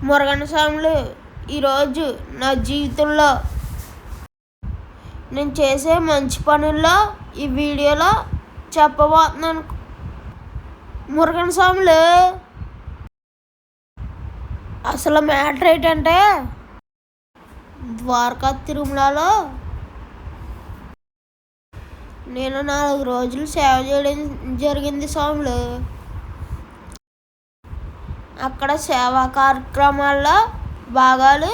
మురగన స్వాములు ఈరోజు నా జీవితంలో నేను చేసే మంచి పనుల్లో ఈ వీడియోలో చెప్పబోతున్నాను. మురగన స్వాములు అసలు మ్యాటర్ ఏంటంటే, ద్వారకా తిరుమలలో నేను 4 రోజులు సేవ చేయడం జరిగింది స్వాములు. అక్కడ సేవా కార్యక్రమాల్లో భాగాలు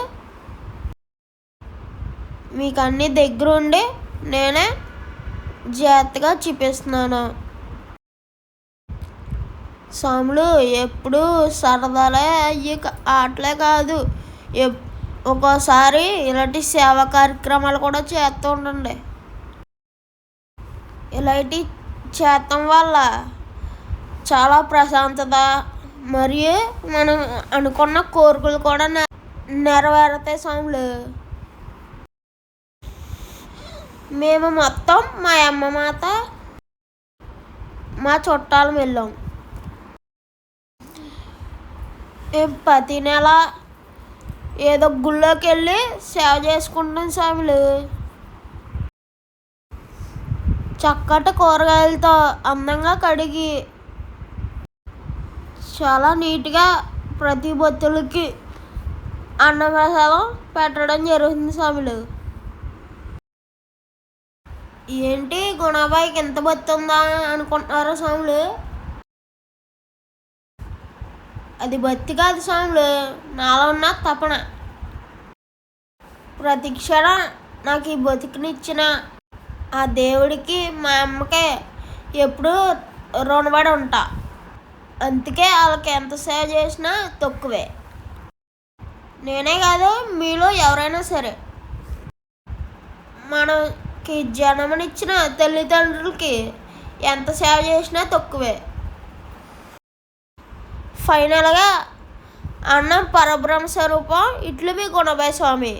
మీకు అన్నీ దగ్గరుండి నేనే జాగ్రత్తగా చూపిస్తున్నాను. స్వాములు ఎప్పుడు సరదాలే అయ్యి ఆటలే కాదు, ఒక్కోసారి ఇలాంటి సేవా కార్యక్రమాలు కూడా చేస్తూ ఉండండి. ఇలాంటి చేయటం వల్ల చాలా ప్రశాంతత మరియు మనం అనుకున్న కోరికలు కూడా నెరవేరుతాయి స్వాములు. మేము మొత్తం మా అమ్మ మాత మా చుట్టాలు వెళ్ళాం. మేము ప్రతి నెల ఏదో గుళ్ళోకి వెళ్ళి సేవ చేసుకుంటాం స్వాములు. చక్కటి కూరగాయలతో అందంగా కడిగి చాలా నీట్గా ప్రతి భక్తులకి అన్నప్రసాదం పెట్టడం జరుగుతుంది స్వాములు. ఏంటి గుణాబాయికి ఎంత భక్తి ఉందా అనుకుంటున్నారా స్వాములు? అది భక్తి కాదు స్వాములు, నాలో ఉన్న తపన. ప్రతి క్షణం నాకు ఈ బతికినిచ్చిన ఆ దేవుడికి మా అమ్మకే ఎప్పుడూ రుణపడి ఉంటా. అందుకే వాళ్ళకి ఎంత సేవ చేసినా తక్కువే. నేనే కాదు, మీలో ఎవరైనా సరే మనకి జన్మనిచ్చిన తల్లిదండ్రులకి ఎంత సేవ చేసినా తక్కువే. ఫైనల్గా అన్నం పరబ్రహ్మ స్వరూపం. ఇట్లు మీ గుణబాయి స్వామి.